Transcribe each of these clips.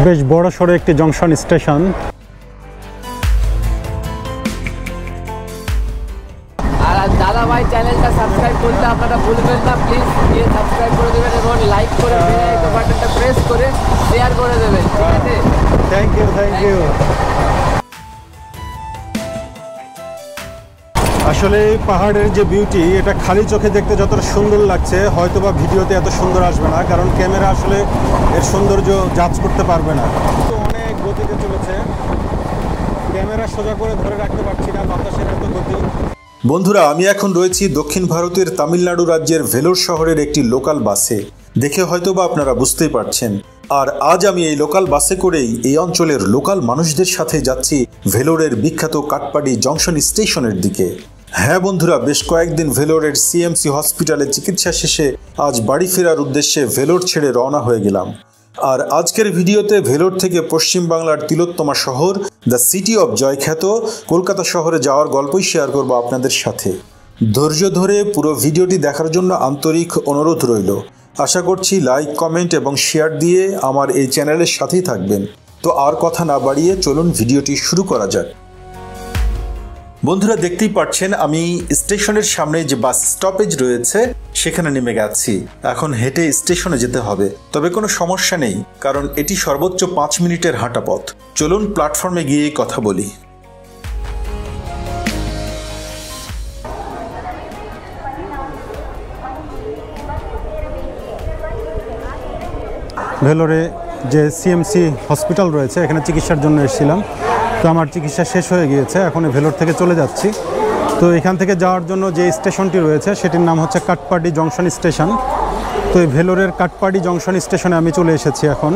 বেশ বড় সড়ো একটি জংশন স্টেশন। আর দাদা ভাই চ্যানেলটা সাবস্ক্রাইব করতে আপনারা ভুলবেন না, প্লিজ গিয়ে সাবস্ক্রাইব করে দেবেন এবং লাইক করে বাটনটা প্রেস করে শেয়ার করে দেবেন, ঠিক আছে? Thank you. আসলে পাহাড়ের যে বিউটি, এটা খালি চোখে দেখতে যতটা সুন্দর লাগছে হয়তোবা ভিডিওতে এত সুন্দর আসবে না, কারণ ক্যামেরা আসলে এর সৌন্দর্য জাজ করতে পারবে না। তো অনেক গতিতে চলেছে, ক্যামেরা সোজা করে ধরে রাখতে পারছি না, বাতাসের এত গতি। বন্ধুরা, আমি এখন রয়েছি দক্ষিণ ভারতের তামিলনাড়ু রাজ্যের ভেলোর শহরের একটি লোকাল বাসে। দেখে হয়তোবা আপনারা বুঝতেই পারছেন। আর আজ আমি এই লোকাল বাসে করেই এই অঞ্চলের লোকাল মানুষদের সাথে যাচ্ছি ভেলোরের বিখ্যাত কাটপাড়ি জংশন স্টেশনের দিকে। হ্যাঁ বন্ধুরা, বেশ কয়েকদিন ভেলোরের সিএমসি হসপিটালে চিকিৎসা শেষে আজ বাড়ি ফেরার উদ্দেশ্যে ভেলোর ছেড়ে রওনা হয়ে গেলাম। আর আজকের ভিডিওতে ভেলোর থেকে পশ্চিম বাংলার তিলোত্তমা শহর, দ্য সিটি অফ জয় খ্যাত কলকাতা শহরে যাওয়ার গল্পই শেয়ার করব আপনাদের সাথে। ধৈর্য ধরে পুরো ভিডিওটি দেখার জন্য আন্তরিক অনুরোধ রইল। আশা করছি লাইক, কমেন্ট এবং শেয়ার দিয়ে আমার এই চ্যানেলের সাথেই থাকবেন। তো আর কথা না বাড়িয়ে চলুন ভিডিওটি শুরু করা যাক। বন্ধুরা, দেখতেই পাচ্ছেন আমি স্টেশনের সামনে যে বাস স্টপেজ রয়েছে সেখানে নেমে গেছি। এখন হেঁটে স্টেশনে যেতে হবে, তবে কোনো সমস্যা নেই, কারণ এটি সর্বোচ্চ 5 মিনিটের হাঁটা পথ। চলুন প্ল্যাটফর্মে গিয়ে কথা বলি। ভেলোরে যে সিএমসি হসপিটাল রয়েছে, এখানে চিকিৎসার জন্য এসেছিলাম। তো আমার চিকিৎসা শেষ হয়ে গিয়েছে, এখন ভেলোর থেকে চলে যাচ্ছি। তো এখান থেকে যাওয়ার জন্য যে স্টেশনটি রয়েছে সেটির নাম হচ্ছে কাটপাড়ি জংশন স্টেশন। তো এই ভেলোরের কাটপাড়ি জংশন স্টেশনে আমি চলে এসেছি এখন।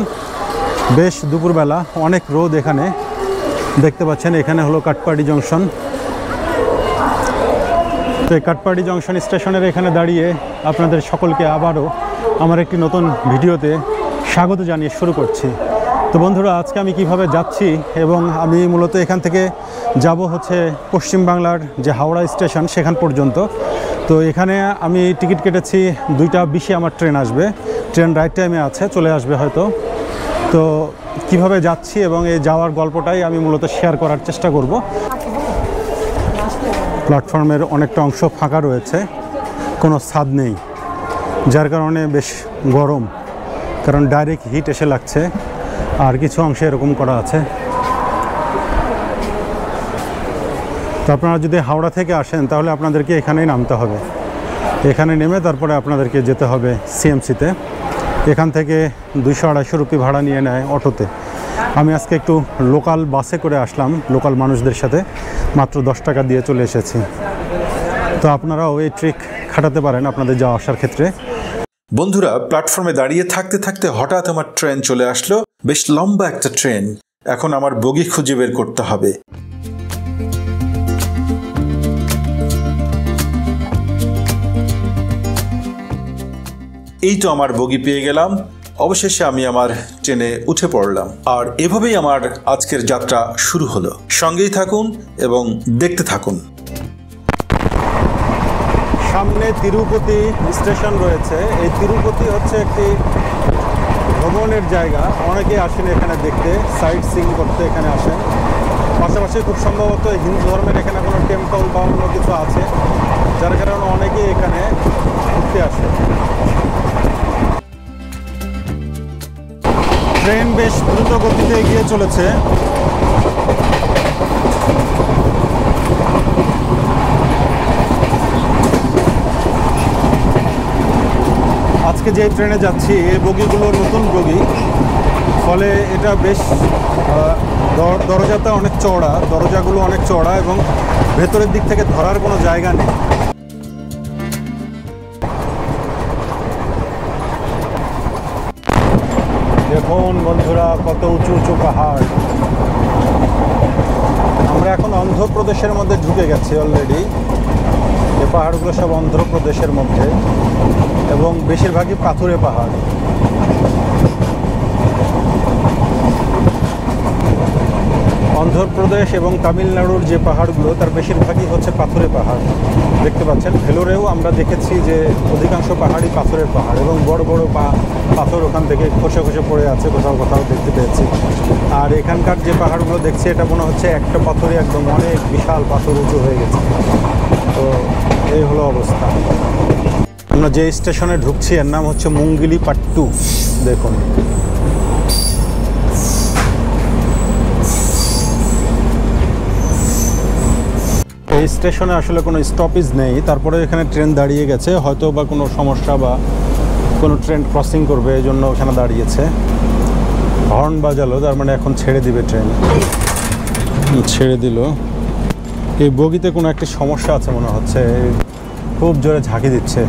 বেশ দুপুরবেলা, অনেক রোদ এখানে, দেখতে পাচ্ছেন। এখানে হলো কাটপাড়ি জংশন। তো এই কাটপাড়ি জংশন স্টেশনের এখানে দাঁড়িয়ে আপনাদের সকলকে আবারও আমার একটি নতুন ভিডিওতে স্বাগত জানিয়ে শুরু করছি। তো বন্ধুরা, আজকে আমি কিভাবে যাচ্ছি এবং আমি মূলত এখান থেকে যাব হচ্ছে পশ্চিম বাংলার যে হাওড়া স্টেশন সেখান পর্যন্ত। তো এখানে আমি টিকিট কেটেছি 2:20 আমার ট্রেন আসবে। ট্রেন রাইট টাইমে আছে, চলে আসবে হয়তো। তো কিভাবে যাচ্ছি এবং এই যাওয়ার গল্পটাই আমি মূলত শেয়ার করার চেষ্টা করব। প্ল্যাটফর্মের অনেকটা অংশ ফাঁকা রয়েছে, কোনো ছাদ নেই, যার কারণে বেশ গরম, কারণ ডাইরেক্ট হিট এসে লাগছে। আর কিছু অংশে এরকম করা আছে। তো আপনারা যদি হাওড়া থেকে আসেন তাহলে আপনাদেরকে এখানেই নামতে হবে। এখানে নেমে তারপরে আপনাদেরকে যেতে হবে সিএমসিতে। এখান থেকে 200-250 রুপি ভাড়া নিয়ে নেয় অটোতে। আমি আজকে একটু লোকাল বাসে করে আসলাম, লোকাল মানুষদের সাথে মাত্র 10 টাকা দিয়ে চলে এসেছি। তো আপনারাও এই ট্রিক খাটাতে পারেন আপনাদের যাওয়া আসার ক্ষেত্রে। বন্ধুরা, প্ল্যাটফর্মে দাঁড়িয়ে থাকতে থাকতে হঠাৎ আমার ট্রেন চলে আসলো। বেশ লম্বা একটা ট্রেন। এখন আমার বগি খুঁজে বের করতে হবে। এই তো আমার বগি পেয়ে গেলাম। অবশেষে আমি আমার ট্রেনে উঠে পড়লাম। আর এভাবেই আমার আজকের যাত্রা শুরু হলো। সঙ্গেই থাকুন এবং দেখতে থাকুন। সামনে তিরুপতি স্টেশন রয়েছে। এই তিরুপতি হচ্ছে একটি ভ্রমণের জায়গা। অনেকে আসেন এখানে দেখতে, সাইট সিইং করতে এখানে আসেন। পাশাপাশি খুব সম্ভবত হিন্দু ধর্মের এখানে কোনো টেম্পল বা অন্য কিছু আছে, যার কারণে অনেকেই এখানে ঘুরতে আসে। ট্রেন বেশ দ্রুত গতিতে এগিয়ে চলেছে। আজকে যে ট্রেনে যাচ্ছি এই বগিগুলো নতুন বগি, ফলে এটা বেশ দরজাটা অনেক চওড়া, দরজাগুলো অনেক চওড়া এবং ভেতরের দিক থেকে ধরার কোনো জায়গা নেই। দেখুন বন্ধুরা, কত উঁচু উঁচু পাহাড়। আমরা এখন অন্ধ্রপ্রদেশের মধ্যে ঢুকে গেছি অলরেডি। এই পাহাড়গুলো সব অন্ধ্রপ্রদেশের মধ্যে এবং বেশিরভাগই পাথুরে পাহাড়। অন্ধ্রপ্রদেশ এবং তামিলনাড়ুর যে পাহাড়গুলো তার বেশিরভাগই হচ্ছে পাথুরে পাহাড়। দেখতে পাচ্ছেন ভেলোরেও আমরা দেখেছি যে অধিকাংশ পাহাড়ই পাথরের পাহাড় এবং বড় বড় পাথর ওখান থেকে খসে খসে পড়ে আছে, কোথাও কোথাও দেখতে পেয়েছি। আর এখানকার যে পাহাড়গুলো দেখছি এটা মনে হচ্ছে একটা পাথরই একদম অনেক বিশাল পাথর উঁচু হয়ে গেছে। তো এই হলো অবস্থা। আমরা যে স্টেশনে ঢুকছি এর নাম হচ্ছে মুঙ্গিলিপাট্টু। দেখুন এই স্টেশনে আসলে কোনো স্টপেজ নেই, তারপরে এখানে ট্রেন দাঁড়িয়ে গেছে, হয়তো বা কোনো সমস্যা বা কোনো ট্রেন ক্রসিং করবে এই জন্য ওখানে দাঁড়িয়েছে। হর্ন বাজালো, তার মানে এখন ছেড়ে দিবে ট্রেন। ছেড়ে দিল। এই বগিতে কোনো একটা সমস্যা আছে মনে হচ্ছে, খুব জোরে ঝাঁকি দিচ্ছে।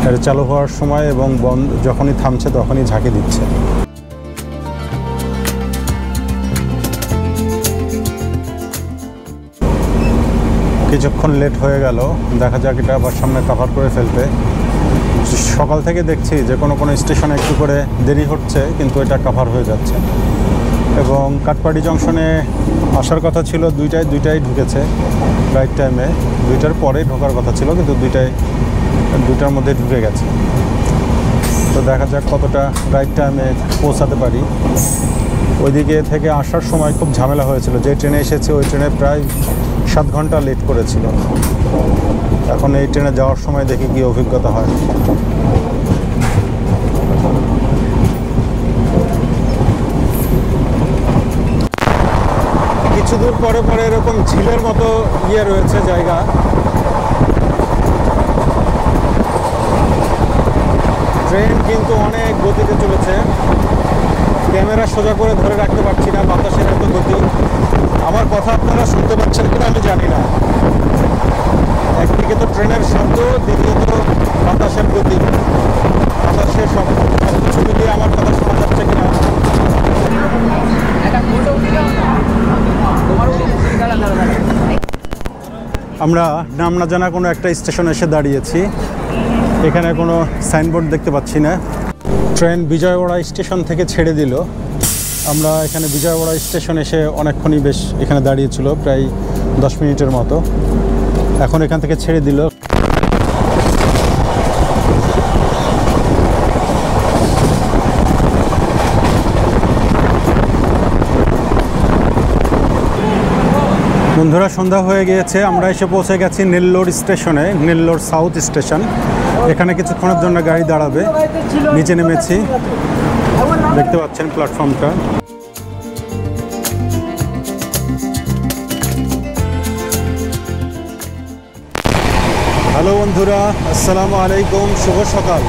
এটা চালু হওয়ার সময় এবং বন্ধ যখনই থামছে তখনই ঝাঁকি দিচ্ছে। কিছুক্ষণ লেট হয়ে গেল, দেখা যাক এটা আবার সামনে কভার করে ফেলতে। সকাল থেকে দেখছি যে কোনো কোনো স্টেশনে একটু করে দেরি হচ্ছে, কিন্তু এটা কভার হয়ে যাচ্ছে। এবং কাটপাড়ি জংশনে আসার কথা ছিল দুইটায় ঢুকেছে রাইট টাইমে, 2টার পরে ঢোকার কথা ছিল কিন্তু 2টার মধ্যে ঢুকে গেছে। তো দেখা যাক কতটা রাইট টাইমে পৌঁছাতে পারি। ওইদিকে থেকে আসার সময় খুব ঝামেলা হয়েছিল, যে ট্রেনে এসেছে ওই ট্রেনে প্রায় 7 ঘন্টা লেট করেছিল। এখন এই ট্রেনে যাওয়ার সময় দেখি কি অভিজ্ঞতা হয়। কিছু দূর পরে পরে এরকম ঝিলের মতো রয়েছে জায়গা। ট্রেন কিন্তু অনেক গতিতে চলেছে, ক্যামেরা সোজা করে ধরে রাখতে পারছি না, বাতাসের এত গতি। আমার কথা আপনারা শুনতে পাচ্ছেন কিনা আমি জানি না। একদিকে তো ট্রেনের শব্দ, দ্বিতীয়ত বাতাসের গতি, বাতাসের সব কিছু মিলিয়ে আমার কথা শোনা যাচ্ছে কিনা। আমরা নাম না জানা কোনো একটা স্টেশনে এসে দাঁড়িয়েছি। এখানে কোনো সাইনবোর্ড দেখতে পাচ্ছি না। ট্রেন বিজয়ওয়াড়া স্টেশন থেকে ছেড়ে দিল। আমরা এখানে বিজয়ওয়াড়া স্টেশন এসে অনেকক্ষণই বেশ এখানে দাঁড়িয়েছিল, প্রায় 10 মিনিটের মতো। এখন এখান থেকে ছেড়ে দিল। বন্ধুরা সন্ধ্যা হয়ে গিয়েছে, আমরা এসে পৌঁছে গেছি নেল্লোর স্টেশনে, নেল্লোর সাউথ স্টেশন। এখানে কিছুক্ষণের জন্য গাড়ি দাঁড়াবে। নিচে নেমেছি, দেখতে পাচ্ছেন প্ল্যাটফর্মটা। হ্যালো বন্ধুরা, আসসালামু আলাইকুম, শুভ সকাল।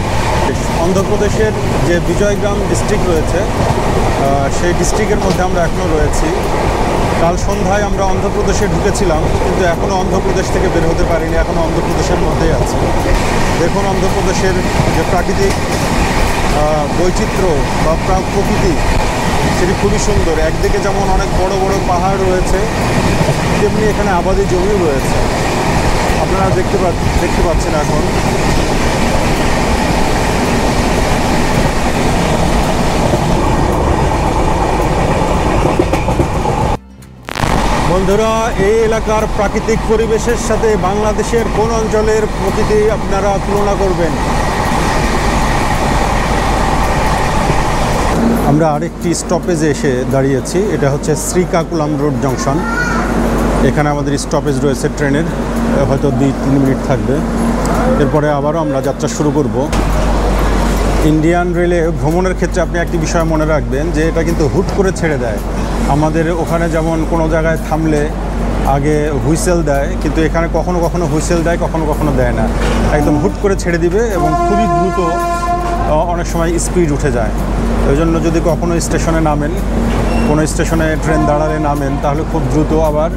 অন্ধ্রপ্রদেশের যে বিজয়গ্রাম ডিস্ট্রিক্ট রয়েছে সেই ডিস্ট্রিক্টের মধ্যে আমরা এখনও রয়েছি। কাল সন্ধ্যায় আমরা অন্ধ্রপ্রদেশে ঢুকেছিলাম, কিন্তু এখনও অন্ধ্রপ্রদেশ থেকে বের হতে পারিনি, এখনও অন্ধ্রপ্রদেশের মধ্যেই আছি। দেখুন অন্ধ্রপ্রদেশের যে প্রাকৃতিক বৈচিত্র্য বা প্রকৃতি সেটি খুবই সুন্দর। একদিকে যেমন অনেক বড় বড় পাহাড় রয়েছে, তেমনি এখানে আবাদি জমিও রয়েছে। আপনারা দেখতে পাচ্ছেন এখন। বন্ধুরা, এই এলাকার প্রাকৃতিক পরিবেশের সাথে বাংলাদেশের কোন অঞ্চলের প্রকৃতি আপনারা তুলনা করবেন? আমরা আরেকটি স্টপেজে এসে দাঁড়িয়েছি, এটা হচ্ছে শ্রীকাকুলাম রোড জংশন। এখানে আমাদের স্টপেজ রয়েছে ট্রেনের, হয়তো 2-3 মিনিট থাকবে, এরপরে আবারও আমরা যাত্রা শুরু করব। ইন্ডিয়ান রেলে ভ্রমণের ক্ষেত্রে আপনি একটি বিষয় মনে রাখবেন যে এটা কিন্তু হুট করে ছেড়ে দেয়। আমাদের ওখানে যেমন কোনো জায়গায় থামলে আগে হুইসেল দেয়, কিন্তু এখানে কখনো কখনো হুইসেল দেয়, কখনো কখনো দেয় না। একদম হুট করে ছেড়ে দিবে এবং খুবই দ্রুত, অনেক সময় স্পিড উঠে যায়। ওই জন্য যদি কখনো স্টেশনে নামেন, কোনো স্টেশনে ট্রেন দাঁড়ালে নামেন, তাহলে খুব দ্রুত আবার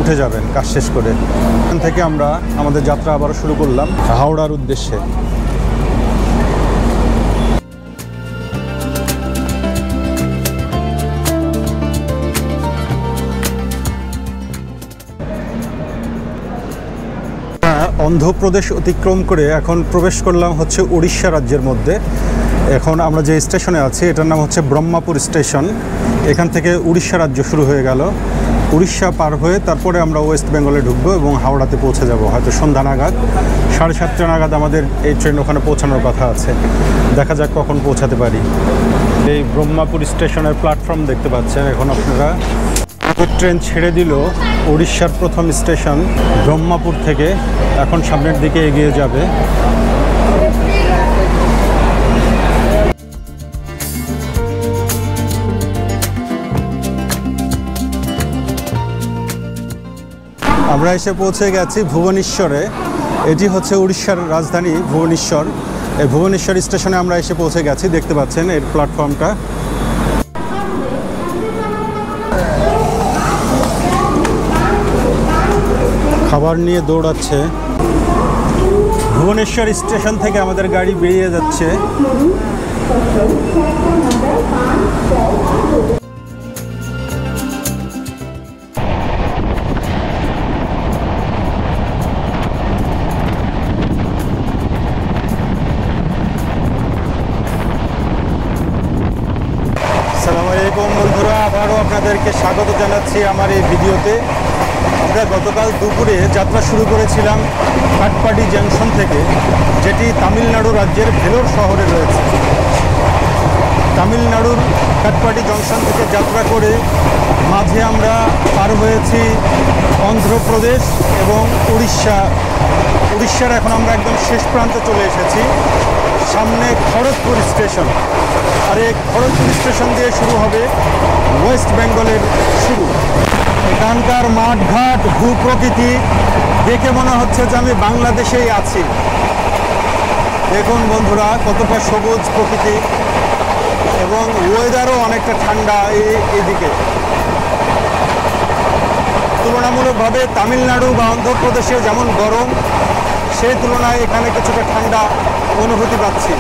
উঠে যাবেন কাজ শেষ করে। এখান থেকে আমরা আমাদের যাত্রা আবারও শুরু করলাম হাওড়ার উদ্দেশ্যে। অন্ধ্রপ্রদেশ অতিক্রম করে এখন প্রবেশ করলাম হচ্ছে উড়িষ্যা রাজ্যের মধ্যে। এখন আমরা যে স্টেশনে আছি এটার নাম হচ্ছে ব্রহ্মাপুর স্টেশন। এখান থেকে উড়িষ্যা রাজ্য শুরু হয়ে গেল। উড়িষ্যা পার হয়ে তারপরে আমরা ওয়েস্ট বেঙ্গলে ঢুকবো এবং হাওড়াতে পৌঁছে যাব হয়তো সন্ধ্যা নাগাদ। 7:30 নাগাদ আমাদের এই ট্রেন ওখানে পৌঁছানোর কথা আছে, দেখা যাক কখন পৌঁছাতে পারি। এই ব্রহ্মাপুর স্টেশনের প্ল্যাটফর্ম দেখতে পাচ্ছেন এখন আপনারা। ট্রেন ছেড়ে দিল উড়িষ্যার প্রথম স্টেশন ব্রহ্মাপুর থেকে, এখন সামনের দিকে এগিয়ে যাবে। আমরা এসে পৌঁছে গেছি ভুবনেশ্বরে। এটি হচ্ছে উড়িষ্যার রাজধানী ভুবনেশ্বর। এই ভুবনেশ্বর স্টেশনে আমরা এসে পৌঁছে গেছি, দেখতে পাচ্ছেন এর প্ল্যাটফর্মটা। খাবার নিয়ে দৌড়াচ্ছে। ভুবনেশ্বর স্টেশন থেকে আমাদের গাড়ি বেরিয়ে যাচ্ছে। আসসালামু আলাইকুম বন্ধুরা, আবারও আপনাদেরকে স্বাগত জানাচ্ছি আমার এই ভিডিওতে। আমরা গতকাল দুপুরে যাত্রা শুরু করেছিলাম কাটপাডি জংশন থেকে, যেটি তামিলনাড়ু রাজ্যের ভেলোর শহরে রয়েছে। তামিলনাড়ুর কাটপাডি জংশন থেকে যাত্রা করে মাঝে আমরা পার হয়েছি অন্ধ্রপ্রদেশ এবং উড়িষ্যার এখন আমরা একদম শেষ প্রান্তে চলে এসেছি। সামনে খড়গপুর স্টেশন, আর এই খড়গপুর স্টেশন দিয়ে শুরু হবে ওয়েস্ট বেঙ্গলের শুরু। এখানকার মাঠঘাট, ভূপ্রকৃতি দেখে মনে হচ্ছে যে আমি বাংলাদেশেই আছি। দেখুন বন্ধুরা কতটা সবুজ প্রকৃতি, এবং ওয়েদারও অনেকটা ঠান্ডা এইদিকে। তুলনামূলকভাবে তামিলনাড়ু বা অন্ধ্রপ্রদেশে যেমন গরম, সেই তুলনায় এখানে কিছুটা ঠান্ডা অনুভূতি পাচ্ছি।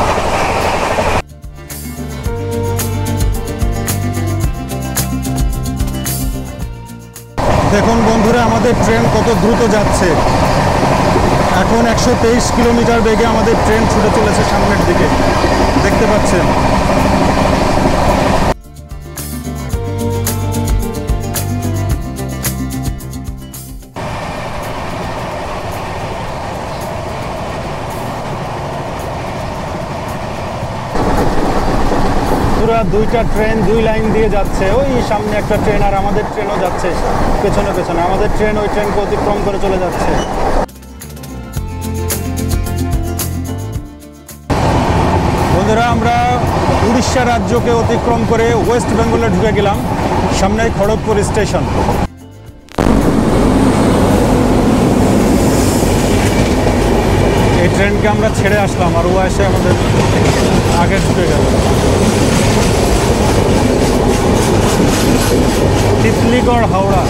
দেখুন বন্ধুরা আমাদের ট্রেন কত দ্রুত যাচ্ছে। এখন 123 কিলোমিটার বেগে আমাদের ট্রেন ছুটে চলেছে সামনের দিকে, দেখতে পাচ্ছেন। দুইটা ট্রেন দুই লাইন দিয়ে যাচ্ছে, ওই সামনে একটা ট্রেন আর আমাদের ট্রেনও যাচ্ছে পেছনে পেছনে। আমাদের ট্রেন ওই ট্রেনকে অতিক্রম করে চলে যাচ্ছে। বন্ধুরা আমরা উড়িষ্যা রাজ্যকে অতিক্রম করে ওয়েস্ট বেঙ্গলে ঢুকে গেলাম। সামনেই খড়গপুর স্টেশন। এই ট্রেনকে আমরা ছেড়ে আসলাম আর ও এসে আমাদের আগে ঢুকে গেল। তিতলিগড় হাওড়া।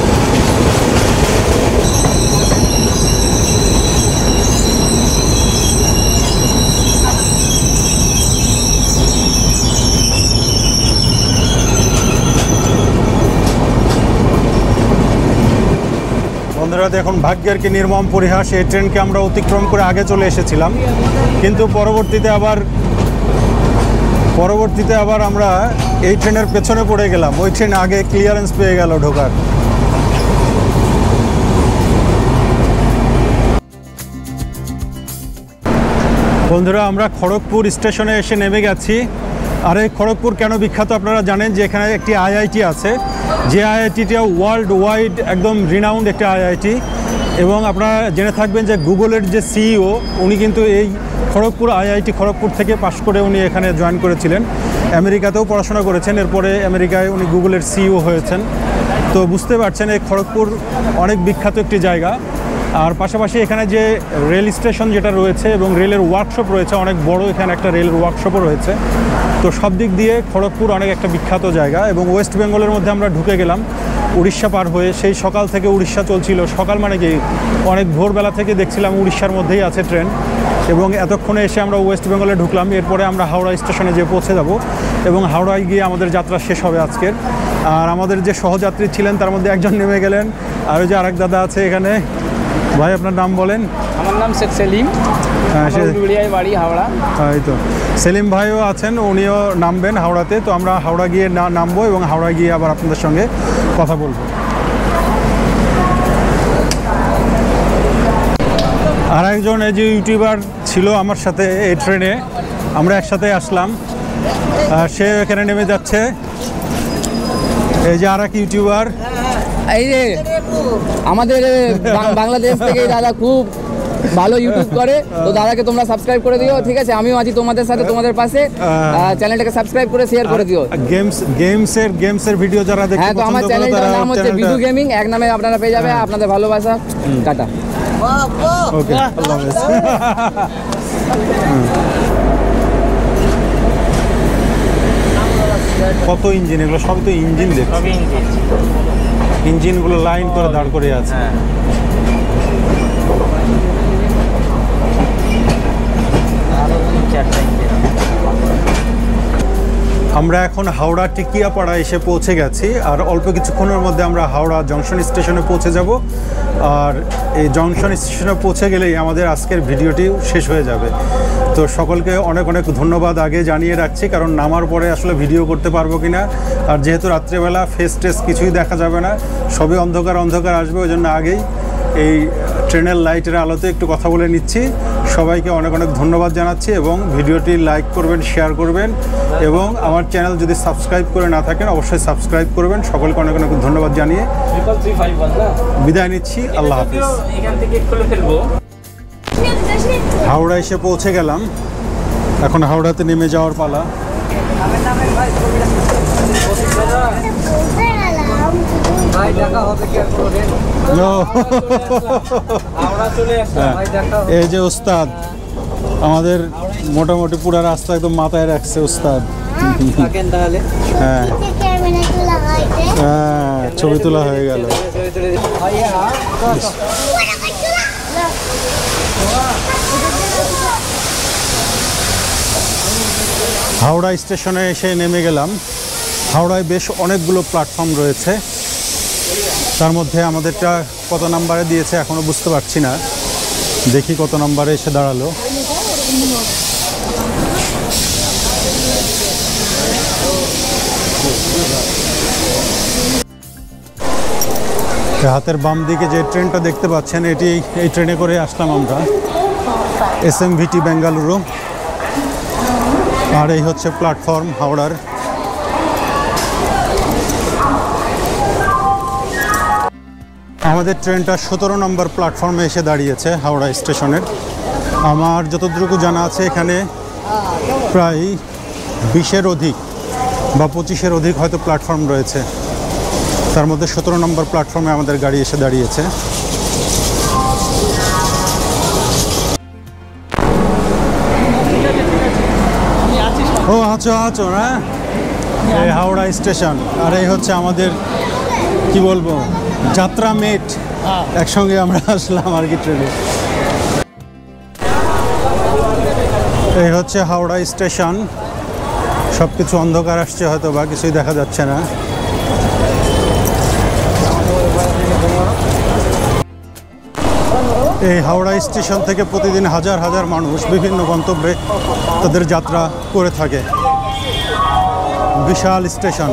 বন্ধুরা দেখুন ভাগ্যের কি নির্মম পরিহাস, এই ট্রেনকে আমরা অতিক্রম করে আগে চলে এসেছিলাম, কিন্তু পরবর্তীতে আবার আমরা এই ট্রেনের পেছনে পড়ে গেলাম। ওই ট্রেন আগে ক্লিয়ারেন্স পেয়ে গেল ঢোকার। বন্ধুরা আমরা খড়গপুর স্টেশনে এসে নেমে গেছি। আর এই খড়গপুর কেন বিখ্যাত আপনারা জানেন যে এখানে একটি আইআইটি আছে, যে আইআইটিটা ওয়ার্ল্ড ওয়াইড একদম রিনাউন্ড একটা আইআইটি। এবং আপনারা জেনে থাকবেন যে গুগলের যে সিইও উনি কিন্তু এই খড়গপুর আইআইটি খড়গপুর থেকে পাশ করে উনি এখানে জয়েন করেছিলেন। আমেরিকাতেও পড়াশোনা করেছেন, এরপরে আমেরিকায় উনি গুগলের সিইও হয়েছেন। তো বুঝতে পারছেন এই খড়গপুর অনেক বিখ্যাত একটি জায়গা। আর পাশাপাশি এখানে যে রেল স্টেশন যেটা রয়েছে এবং রেলের ওয়ার্কশপ রয়েছে, অনেক বড় এখানে একটা রেলের ওয়ার্কশপও রয়েছে। তো সব দিক দিয়ে খড়গপুর অনেক একটা বিখ্যাত জায়গা। এবং ওয়েস্ট বেঙ্গলের মধ্যে আমরা ঢুকে গেলাম উড়িষ্যা পার হয়ে। সেই সকাল থেকে উড়িষ্যা চলছিল, সকাল মানে কি অনেক ভোরবেলা থেকে দেখছিলাম উড়িষ্যার মধ্যেই আছে ট্রেন, এবং এতক্ষণে এসে আমরা ওয়েস্ট বেঙ্গলে ঢুকলাম। এরপরে আমরা হাওড়া স্টেশনে যেয়ে পৌঁছে যাব এবং হাওড়ায় গিয়ে আমাদের যাত্রা শেষ হবে আজকের। আর আমাদের যে সহযাত্রী ছিলেন তার মধ্যে একজন নেমে গেলেন, আর ওই যে আরেক দাদা আছে এখানে। ভাই আপনার নাম বলেন? আমার নাম শেখ সেলিম, বাড়ি হাওড়া। এই তো সেলিম ভাইও আছেন, উনিও নামবেন হাওড়াতে। তো আমরা হাওড়া গিয়ে নামবো এবং হাওড়া গিয়ে আবার আপনাদের সঙ্গে কথা বলবো। আর একজন এই যে ইউটিউবার ছিল আমার সাথে এই ট্রেনে, আমরা একসাথে আসলাম। সে এখানে নেমে যাচ্ছে। এই যে আর এক ইউটিউবার, এই যে আমাদের বাংলাদেশ থেকে দাদা খুব ভালো ইউটিউব করে, তো দাদাকে তোমরা সাবস্ক্রাইব করে দিও, ঠিক আছে? আমিও আছি তোমাদের সাথে, তোমাদের পাশে। চ্যানেলটাকে সাবস্ক্রাইব করে শেয়ার করে দিও। গেমসের ভিডিও যারা দেখতে হ্যাঁ, তো আমার পছন্দ করে চ্যানেলটার তারা নাম হচ্ছে বিদু গেমিং, এক নামে আপনারা পেয়ে যাবে। আপনাদের ভালোবাসা, টাটা। ওকে, আল্লাহ হাফেজ। কত ইঞ্জিন, এগুলো সব তো ইঞ্জিন দেখছি। ইঞ্জিনগুলো লাইন করে দাঁড় করে আছে। আমরা এখন হাওড়া টিকিয়াপাড়া এসে পৌঁছে গেছি, আর অল্প কিছুক্ষণের মধ্যে আমরা হাওড়া জংশন স্টেশনে পৌঁছে যাব। আর এই জংশন স্টেশনে পৌঁছে গেলেই আমাদের আজকের ভিডিওটি শেষ হয়ে যাবে। তো সকলকে অনেক অনেক ধন্যবাদ আগে জানিয়ে রাখছি, কারণ নামার পরে আসলে ভিডিও করতে পারবো কি না। আর যেহেতু রাত্রেবেলা ফেস টেস কিছুই দেখা যাবে না, সবই অন্ধকার অন্ধকার আসবে, ওই জন্য আগেই এই ট্রেনের লাইটের আলোতে একটু কথা বলে নিচ্ছি। সবাইকে অনেক অনেক ধন্যবাদ জানাচ্ছি, এবং ভিডিওটি লাইক করবেন, শেয়ার করবেন, এবং আমার চ্যানেল যদি সাবস্ক্রাইব করে না থাকেন অবশ্যই সাবস্ক্রাইব করবেন। সকলকে অনেক অনেক ধন্যবাদ জানিয়ে বিদায় নিচ্ছি। আল্লাহ হাফিজ। হাওড়া এসে পৌঁছে গেলাম, এখন হাওড়াতে নেমে যাওয়ার পালা। এই যে ওস্তাদ আমাদের মোটামুটি পুরো রাস্তা একদম মাথায় রাখছে ওস্তাদ। হ্যাঁ হ্যাঁ, ছবি তোলা হয়ে গেল। হাওড়া স্টেশনে এসে নেমে গেলাম। হাওড়ায় বেশ অনেকগুলো প্ল্যাটফর্ম রয়েছে, তার মধ্যে আমাদেরটা কত নাম্বারে দিয়েছে এখনও বুঝতে পারছি না। দেখি কত নাম্বারে এসে দাঁড়ালো। হাতের বাম দিকে যে ট্রেনটা দেখতে পাচ্ছেন, এই ট্রেনে করে আসলাম আমরা SMVT বেঙ্গালুরু। আর এই হচ্ছে প্ল্যাটফর্ম হাওড়ার। আমাদের ট্রেনটা 17 নম্বর প্ল্যাটফর্মে এসে দাঁড়িয়েছে হাওড়া স্টেশনের। আমার যতটুকু জানা আছে এখানে প্রায় 20-এর অধিক বা 25-এর অধিক হয়তো প্ল্যাটফর্ম রয়েছে, তার মধ্যে 17 নম্বর প্ল্যাটফর্মে আমাদের গাড়ি এসে দাঁড়িয়েছে। ও আছো না, এই হাওড়া স্টেশন। আর এই হচ্ছে আমাদের কি বলবো যাত্রা মেট, একসঙ্গে আমরা আসলাম আর কি ট্রেনে। এই হচ্ছে হাওড়া স্টেশন। সব কিছু অন্ধকার আসছে, হয়তো বা কিছুই দেখা যাচ্ছে না। এই হাওড়া স্টেশন থেকে প্রতিদিন হাজার হাজার মানুষ বিভিন্ন গন্তব্যে তাদের যাত্রা করে থাকে। বিশাল স্টেশন।